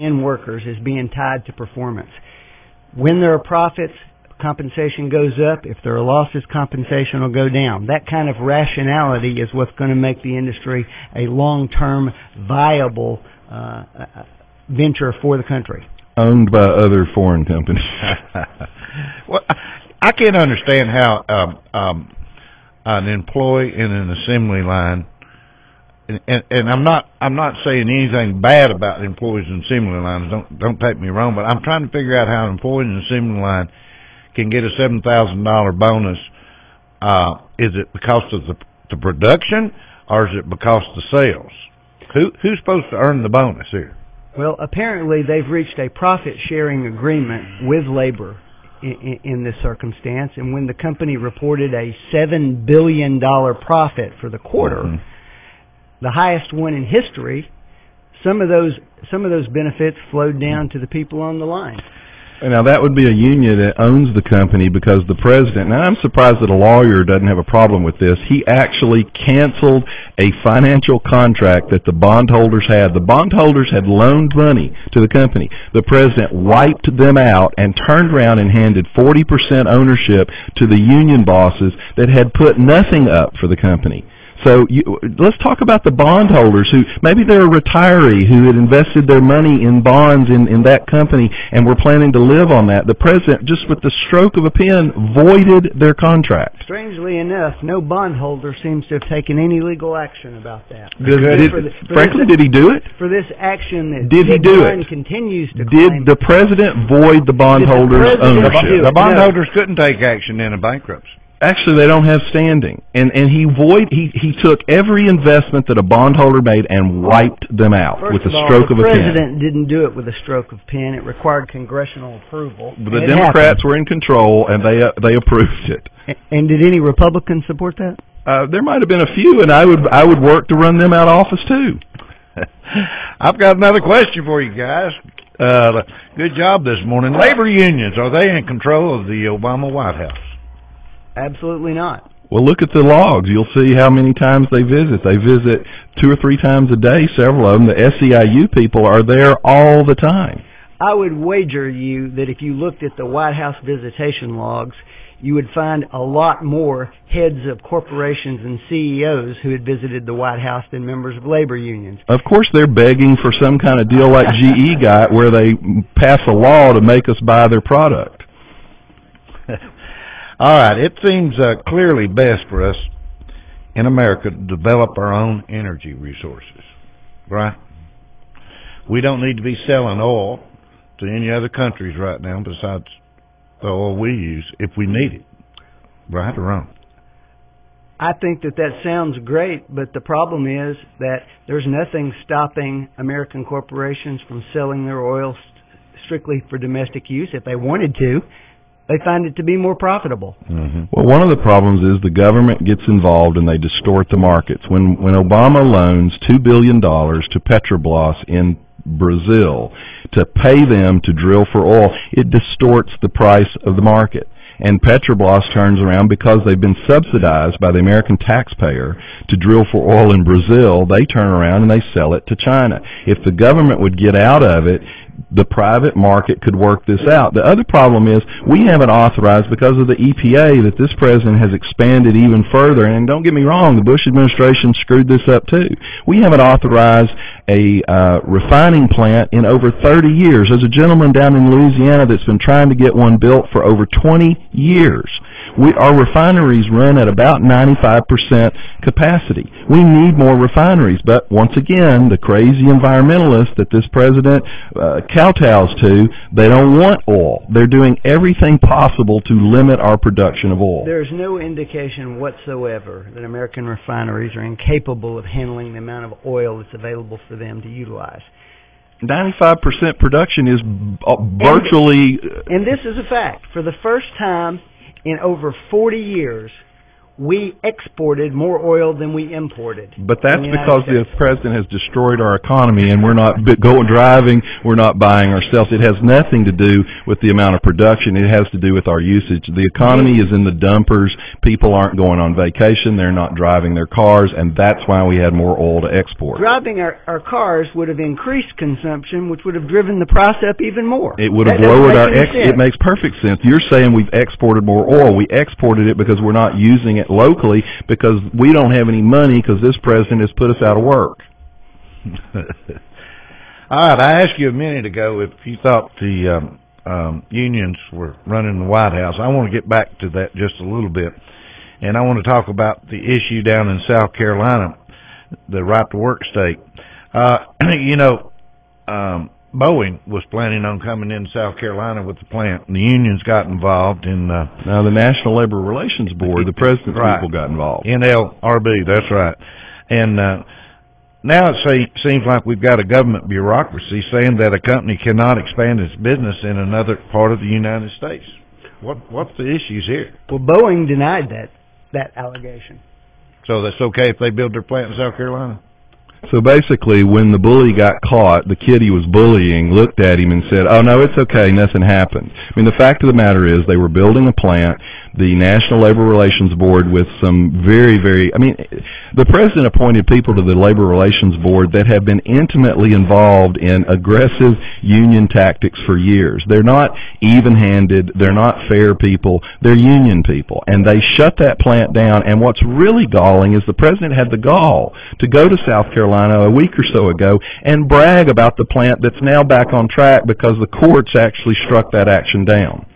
and workers is being tied to performance. When there are profits, compensation goes up. If there are losses, compensation will go down. That kind of rationality is what's going to make the industry a long-term viable venture for the country. Owned by other foreign companies. Well, I can't understand how an employee in an assembly line, and I'm not saying anything bad about employees in assembly lines. Don't take me wrong, but I'm trying to figure out how an employee in an assembly line can get a $7,000 bonus. Is it because of the production, or is it because of the sales? Who's supposed to earn the bonus here? Well, apparently they've reached a profit-sharing agreement with labor in this circumstance, and when the company reported a $7 billion profit for the quarter, the highest one in history, some of those benefits flowed down to the people on the line. Now, that would be a union that owns the company, because the president, now I'm surprised that a lawyer doesn't have a problem with this, he actually canceled a financial contract that the bondholders had. The bondholders had loaned money to the company. The president wiped them out and turned around and handed 40% ownership to the union bosses that had put nothing up for the company. So let's talk about the bondholders who, maybe they're a retiree who had invested their money in bonds in that company and were planning to live on that. The president, just with the stroke of a pen, voided their contract. Strangely enough, no bondholder seems to have taken any legal action about that. Frankly, did he do it? For this action that did he do it? Continues to Did claim. the president void the bondholders' ownership? The bondholders couldn't take action in a bankruptcy. Actually, they don't have standing, and he took every investment that a bondholder made and wiped them out with a stroke of a pen. The president didn't do it with a stroke of a pen. It required congressional approval. The Democrats were in control, and they approved it. And did any Republicans support that? There might have been a few, and I would work to run them out of office too. I've got another question for you guys. Good job this morning. Labor unions, are they in control of the Obama White House? Absolutely not. Well, look at the logs. You'll see how many times they visit. They visit 2 or 3 times a day, several of them. The SEIU people are there all the time. I would wager you that if you looked at the White House visitation logs, you would find a lot more heads of corporations and CEOs who had visited the White House than members of labor unions. Of course, they're begging for some kind of deal like GE got, where they pass a law to make us buy their product. All right, it seems clearly best for us in America to develop our own energy resources, right? We don't need to be selling oil to any other countries right now besides the oil we use if we need it, right or wrong? I think that sounds great, but the problem is that there's nothing stopping American corporations from selling their oil strictly for domestic use. If they wanted to, they find it to be more profitable. Mm-hmm. Well, one of the problems is the government gets involved and they distort the markets. When Obama loans $2 billion to Petrobras in Brazil to pay them to drill for oil, it distorts the price of the market. And Petrobras turns around, because they've been subsidized by the American taxpayer to drill for oil in Brazil, they turn around and they sell it to China. If the government would get out of it, the private market could work this out. The other problem is we haven't authorized, because of the EPA, that this president has expanded even further. And don't get me wrong, the Bush administration screwed this up too. We haven't authorized a refining plant in over 30 years. There's a gentleman down in Louisiana that's been trying to get one built for over 20 years. Our refineries run at about 95% capacity. We need more refineries. But once again, the crazy environmentalists that this president kowtows to, they don't want oil. They're doing everything possible to limit our production of oil. There's no indication whatsoever that American refineries are incapable of handling the amount of oil that's available for them to utilize. 95% production is virtually... And this is a fact. For the first time in over 40 years, we exported more oil than we imported. But that's in because the States. president has destroyed our economy, and we're not going driving, we're not buying ourselves. It has nothing to do with the amount of production. It has to do with our usage. The economy is in the dumpers. People aren't going on vacation. They're not driving their cars, and that's why we had more oil to export. Driving our cars would have increased consumption, which would have driven the price up even more. It would have lowered our it makes perfect sense. You're saying we've exported more oil. We exported it because we're not using it locally because we don't have any money because this president has put us out of work. All right, I asked you a minute ago if you thought the unions were running the White House. I want to get back to that just a little bit, and I want to talk about the issue down in South Carolina, the right to work state. Boeing was planning on coming in South Carolina with the plant, and the unions got involved in... now, the National Labor Relations Board, the president's people got involved. NLRB, that's right. And now it seems like we've got a government bureaucracy saying that a company cannot expand its business in another part of the United States. What's the issues here? Well, Boeing denied that allegation. So that's okay if they build their plant in South Carolina? So basically, when the bully got caught, the kid he was bullying looked at him and said, "Oh, no, it's okay, nothing happened." I mean, the fact of the matter is they were building a plant. The National Labor Relations Board with some the president appointed people to the Labor Relations Board that have been intimately involved in aggressive union tactics for years. They're not even-handed. They're not fair people. They're union people. And they shut that plant down. And what's really galling is the president had the gall to go to South Carolina a week or so ago and brag about the plant that's now back on track because the courts actually struck that action down.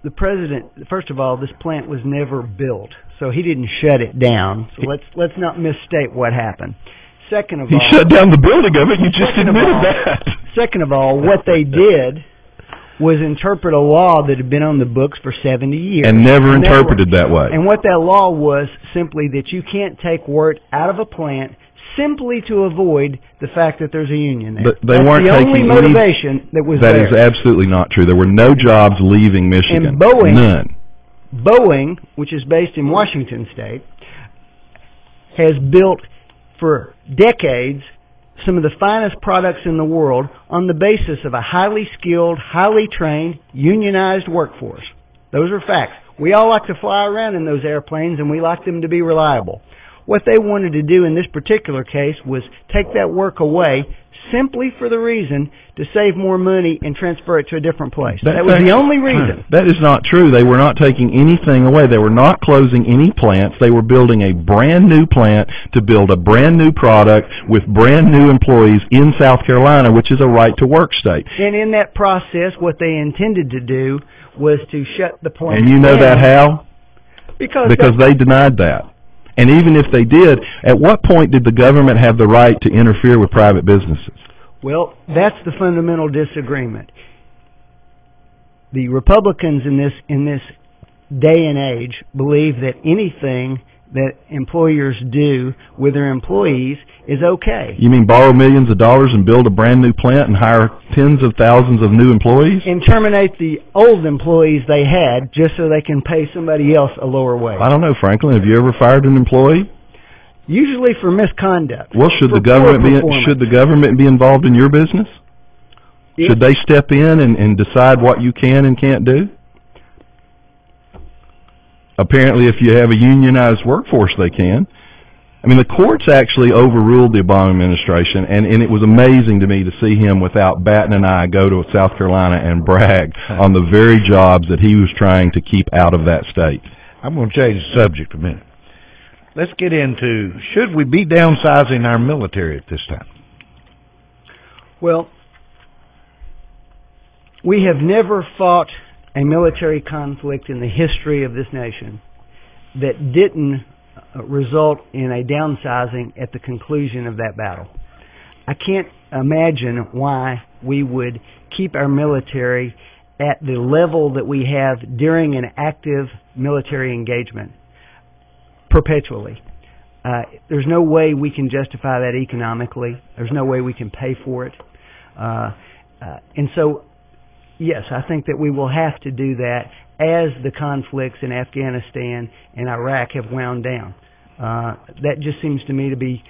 The president, first of all, this plant was never built, so he didn't shut it down. So let's not misstate what happened. Second of all, he shut down the building of it. You just admitted that. Second of all, what they did was interpret a law that had been on the books for 70 years. And never interpreted that way. And what that law was simply that you can't take work out of a plant simply to avoid the fact that there's a union there. But they weren't the taking only motivation that was That there. is absolutely not true. There were no jobs leaving Michigan. And Boeing, none. Boeing, which is based in Washington State, has built for decades some of the finest products in the world on the basis of a highly skilled, highly trained, unionized workforce. Those are facts. We all like to fly around in those airplanes, and we like them to be reliable. What they wanted to do in this particular case was take that work away simply for the reason to save more money and transfer it to a different place. That was the only reason. That is not true. They were not taking anything away. They were not closing any plants. They were building a brand new plant to build a brand new product with brand new employees in South Carolina, which is a right to work state. And in that process, what they intended to do was to shut the plant down. And you know that how? Because they denied that. And even if they did, at what point did the government have the right to interfere with private businesses? Well, that's the fundamental disagreement. The Republicans in this day and age believe that anything that employers do with their employees is okay. You mean borrow millions of dollars and build a brand new plant and hire tens of thousands of new employees? And terminate the old employees they had just so they can pay somebody else a lower wage. I don't know, Franklin. Have you ever fired an employee? Usually for misconduct. Well, should the government be involved in your business? Yes. Should they step in and decide what you can and can't do? Apparently, if you have a unionized workforce, they can. I mean, the courts actually overruled the Obama administration, and it was amazing to me to see him without batting an eye go to South Carolina and brag on the very jobs that he was trying to keep out of that state. I'm going to change the subject a minute. Let's get into, should we be downsizing our military at this time? Well, we have never fought a military conflict in the history of this nation that didn't result in a downsizing at the conclusion of that battle. I can't imagine why we would keep our military at the level that we have during an active military engagement perpetually. There's no way we can justify that economically. There's no way we can pay for it. And so Yes, I think that we will have to do that as the conflicts in Afghanistan and Iraq have wound down. That just seems to me to be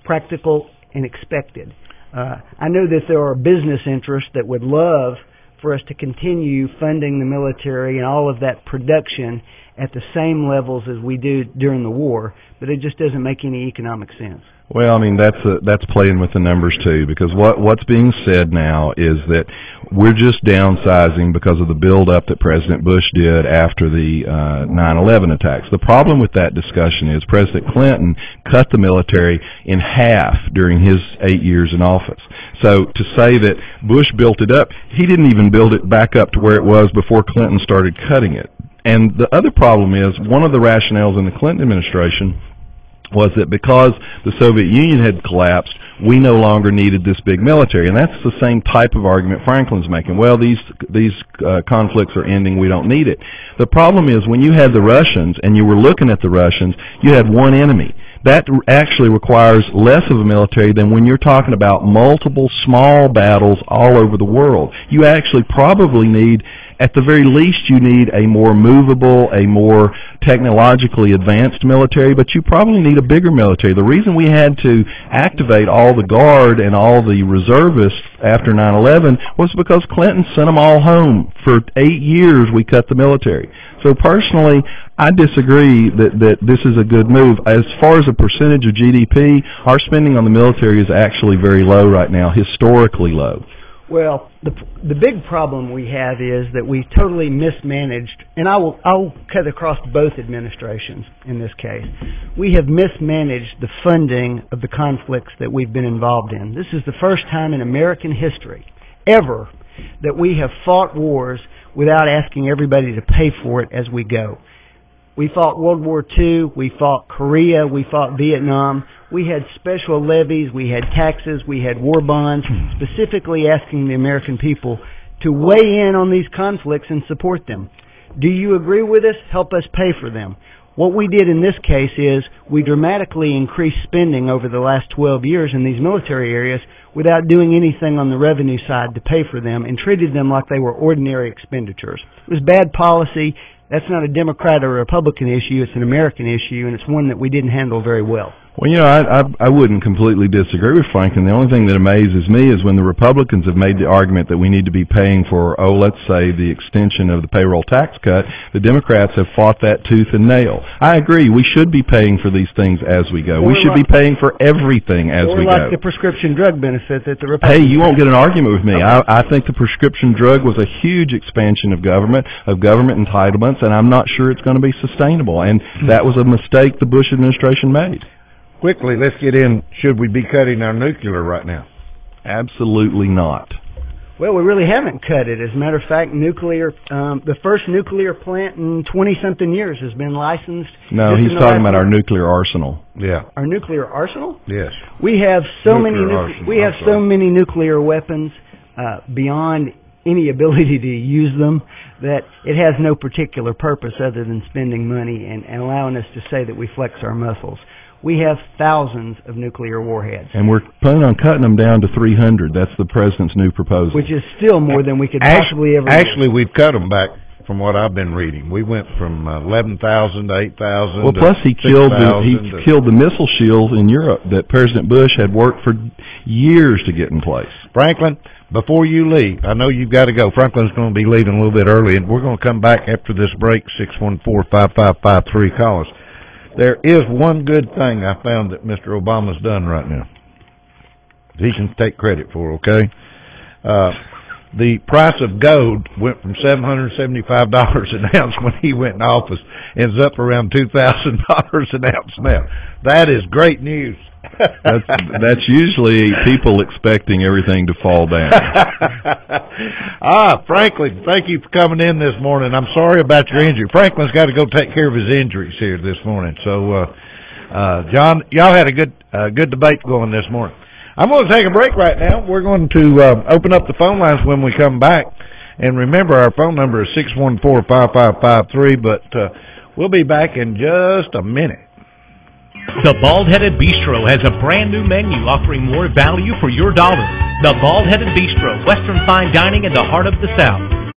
practical and expected. I know that there are business interests that would love for us to continue funding the military and all of that production at the same levels as we do during the war, but it just doesn't make any economic sense. Well, I mean, that's playing with the numbers too, because what's being said now is that we're just downsizing because of the build-up that President Bush did after the 9/11 attacks. The problem with that discussion is President Clinton cut the military in half during his 8 years in office. So to say that Bush built it up, he didn't even build it back up to where it was before Clinton started cutting it. And the other problem is, one of the rationales in the Clinton administration was that because the Soviet Union had collapsed, we no longer needed this big military. And that's the same type of argument Franklin's making. Well, these conflicts are ending, we don't need it. The problem is, when you had the Russians and you were looking at the Russians, you had one enemy. That actually requires less of a military than when you're talking about multiple small battles all over the world. You actually probably need, at the very least, you need a more movable, a more technologically advanced military, but you probably need a bigger military. The reason we had to activate all the Guard and all the reservists after 9/11 was because Clinton sent them all home. For 8 years, we cut the military. So personally, I disagree that this is a good move. As far as a percentage of GDP, our spending on the military is actually very low right now, historically low. Well, the big problem we have is that we totally mismanaged, and I'll cut across both administrations in this case. We have mismanaged the funding of the conflicts that we've been involved in. This is the first time in American history ever that we have fought wars without asking everybody to pay for it as we go. We fought World War II, we fought Korea, we fought Vietnam. We had special levies, we had taxes, we had war bonds, specifically asking the American people to weigh in on these conflicts and support them. Do you agree with us? Help us pay for them. What we did in this case is we dramatically increased spending over the last 12 years in these military areas without doing anything on the revenue side to pay for them, and treated them like they were ordinary expenditures. It was bad policy. That's not a Democrat or a Republican issue. It's an American issue, and it's one that we didn't handle very well. Well, you know, I wouldn't completely disagree with Franklin. The only thing that amazes me is when the Republicans have made the argument that we need to be paying for, let's say, the extension of the payroll tax cut, the Democrats have fought that tooth and nail. I agree. We should be paying for these things as we go. We should be paying for everything as we go. Or like the prescription drug benefit that the Republicans... Hey, you won't get an argument with me. I think the prescription drug was a huge expansion of government entitlements, and I'm not sure it's going to be sustainable. And that was a mistake the Bush administration made. Quickly, let's get in. Should we be cutting our nuclear right now? Absolutely not. Well, we really haven't cut it. As a matter of fact, the first nuclear plant in 20-something years has been licensed. No, he's talking about our nuclear arsenal. Yeah. Our nuclear arsenal? Yes. We have so many nuclear weapons beyond any ability to use them that it has no particular purpose other than spending money and allowing us to say that we flex our muscles. We have thousands of nuclear warheads. And we're planning on cutting them down to 300. That's the president's new proposal. Which is still more than we could possibly ever do. Actually, we've cut them back from what I've been reading. We went from 11,000 to 8,000. Well, plus he killed the missile shield in Europe that President Bush had worked for years to get in place. Franklin, before you leave, I know you've got to go. Franklin's going to be leaving a little bit early, and we're going to come back after this break, 614-5553. Call us. There is one good thing I found that Mr. Obama's done right now. He can take credit for, okay? The price of gold went from $775 an ounce when he went in office, and is up around $2,000 an ounce now. That is great news. That's usually people expecting everything to fall down. Franklin, thank you for coming in this morning. I'm sorry about your injury. Franklin's got to go take care of his injuries here this morning. So, John, y'all had a good debate going this morning. I'm going to take a break right now. We're going to open up the phone lines when we come back. And remember, our phone number is 614-5553, but we'll be back in just a minute. The Bald Headed Bistro has a brand new menu offering more value for your dollar. The Bald Headed Bistro, Western Fine Dining in the heart of the South.